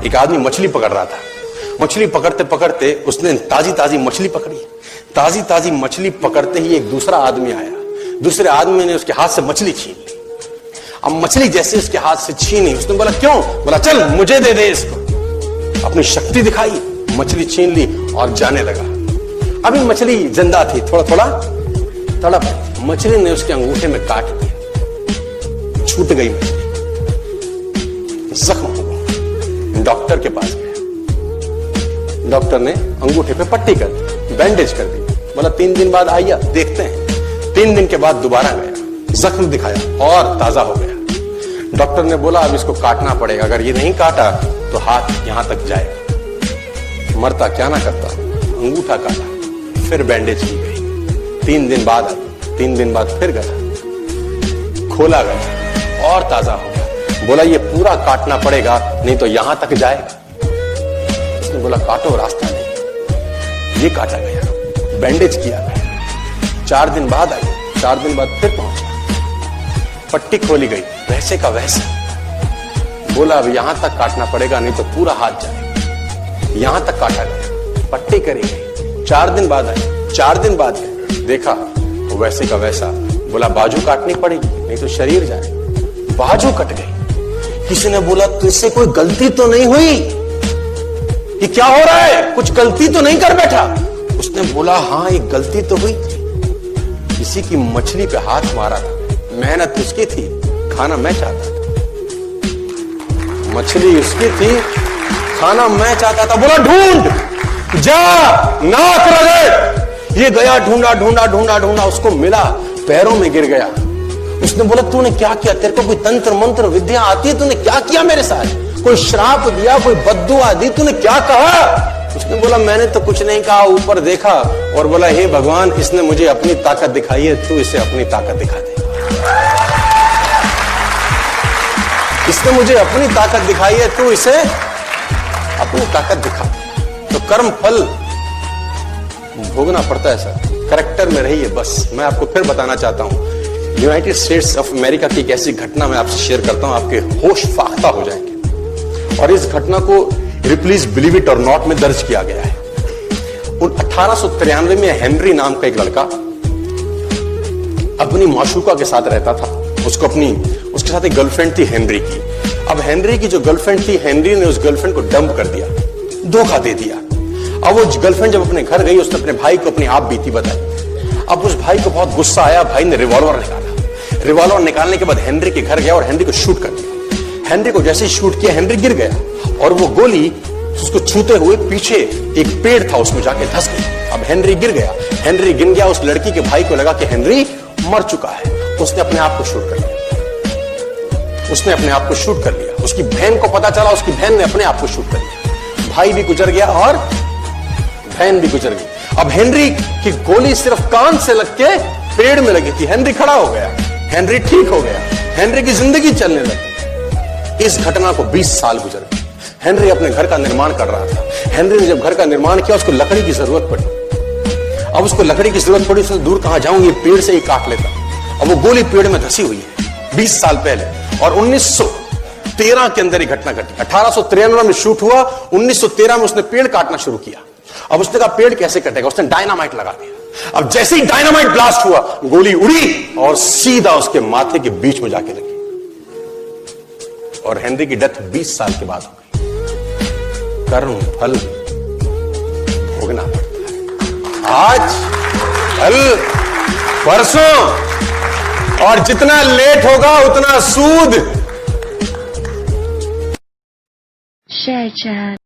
एक आदमी मछली पकड़ रहा था। मछली पकड़ते पकड़ते उसने ताजी ताजी मछली पकड़ी। ताजी ताजी मछली पकड़ते ही एक दूसरा आदमी आया। दूसरे आदमी ने उसके हाथ से मछली छीन ली। अब मछली जैसे उसके हाथ से छीनी, उसने बोला क्यों? बोला चल मुझे दे दे इसको। अपनी शक्ति दिखाई, मछली छीन ली और जाने लगा। अभी मछली जिंदा थी, थोड़ा थोड़ा तड़प। मछली ने उसके अंगूठे में काट दिया, छूट गई मछली, जख्म हो गया। डॉक्टर के पास गया। डॉक्टर ने अंगूठे पे पट्टी कर दी, बैंडेज कर दी। बोला 3 दिन बाद आइए देखते हैं। 3 दिन के बाद दोबारा गया, जख्म दिखाया और ताजा हो गया। डॉक्टर ने बोला अब इसको काटना पड़ेगा, अगर ये नहीं काटा तो हाथ यहां तक जाएगा। मरता क्या ना करता, अंगूठा काटा, फिर बैंडेज की गई। 3 दिन बाद आई, 3 दिन बाद फिर गया, खोला गया और ताजा हो गया। बोला ये पूरा काटना पड़ेगा नहीं तो यहां तक जाएगा। उसने बोला काटो, रास्ता नहीं। ये काटा गया, बैंडेज किया गया। 4 दिन बाद आई, 4 दिन बाद फिर पहुंचा, पट्टी खोली गई, वैसे का वैसा। बोला अब यहां तक काटना पड़ेगा नहीं तो पूरा हाथ जाएगा। यहां तक काटा गया, पट्टी करी गई। 4 दिन बाद आई, 4 दिन बाद गए, देखा तो वैसे का वैसा। बोला बाजू काटनी पड़ेगी नहीं तो शरीर जाएगा। बाजू कट गई। किसी ने बोला तुझसे कोई गलती तो नहीं हुई? ये क्या हो रहा है? कुछ गलती तो नहीं कर बैठा? उसने बोला हाँ एक गलती तो हुई थी। किसी की मछली पे हाथ मारा था, मेहनत उसकी थी, खाना मैं चाहता था। मछली उसकी थी, खाना मैं चाहता था। बोला ढूंढ, जा, नाक रगड़। ये गया, ढूंढा ढूंढा ढूंढा ढूंढा, उसको मिला, पैरों में गिर गया। उसने बोला तूने क्या किया? तेरे को कोई तंत्र मंत्र विद्या आती है? तूने क्या किया मेरे साथ? कोई श्राप दिया, कोई बद्दुआ दी? तूने क्या कहा? उसने बोला मैंने तो कुछ नहीं कहा, ऊपर देखा और बोला हे भगवान, इसने मुझे अपनी ताकत दिखाई है, तू इसे अपनी ताकत दिखा दे। इसने मुझे अपनी ताकत दिखाई है, तू इसे अपनी ताकत दिखा। तो कर्म फल भोगना पड़ता है सर, करेक्टर में रहिए बस। मैं आपको फिर बताना चाहता हूं, यूनाइटेड स्टेट्स ऑफ अमेरिका की एक ऐसी घटना मैं आपसे शेयर करता हूं, आपके होश फाख्ता हो जाएंगे। और इस घटना को प्लीज बिलीव इट और नॉट में दर्ज किया गया है। 1893 में हेनरी नाम का एक लड़का अपनी माशूका के साथ रहता था। उसके साथ एक गर्लफ्रेंड थी हेनरी की। अब हेनरी की जो गर्लफ्रेंड थी, हेनरी ने उस गर्लफ्रेंड को डंप कर दिया, धोखा दे दिया। अब वो गर्लफ्रेंड जब अपने घर गई, उसने अपने भाई को अपनी आप बीती बताई। अब उस भाई को बहुत गुस्सा आया, भाई ने रिवॉल्वर निकाला। रिवॉल्वर निकालने के बाद हेनरी के घर गया और हेनरी को शूट कर दिया। हेनरी को जैसे ही शूट किया, हेनरी गिर गया और वो गोली उसको छूते हुए पीछे एक पेड़ था, उसमें जाके धंस गई। अब हेनरी गिर गया, हेनरी गिर गया। उस लड़की के भाई को लगा कि हेनरी मर चुका है, उसने अपने आप को शूट कर लिया। उसने अपने आप को शूट कर लिया। उसकी बहन को पता चला, उसकी बहन ने अपने आप को शूट कर लिया। भाई भी गुजर गया और बहन भी गुजर गई। अब हेनरी की गोली सिर्फ कान से लग के पेड़ में लगी थी। हेनरी खड़ा हो गया, हेनरी ठीक हो गया, हेनरी की जिंदगी चलने लगी। इस घटना को 20 साल गुजर गए। हेनरी अपने घर का निर्माण कर रहा था। हेनरी ने जब घर का निर्माण किया, उसको लकड़ी की जरूरत पड़ी। अब उसको लकड़ी की जरूरत पड़ी, उसने दूर कहां जाऊं, ये पेड़ से ही काट लेता। अब वो गोली पेड़ में धसी हुई है 20 साल पहले। और 1913 के अंदर ये घटना घटी। 1893 में शूट हुआ, 1913 में उसने पेड़ काटना शुरू किया। अब उसने कहा पेड़ कैसे कटेगा? उसने डायनामाइट लगा दिया। अब जैसे ही डायनामाइट ब्लास्ट हुआ, गोली उड़ी और सीधा उसके माथे के बीच में जाके लगी और हेनरी की डेथ 20 साल के बाद हो गई। कर्म फल भोगना पड़ता है, आज कल परसों, और जितना लेट होगा उतना सूद। Share chat.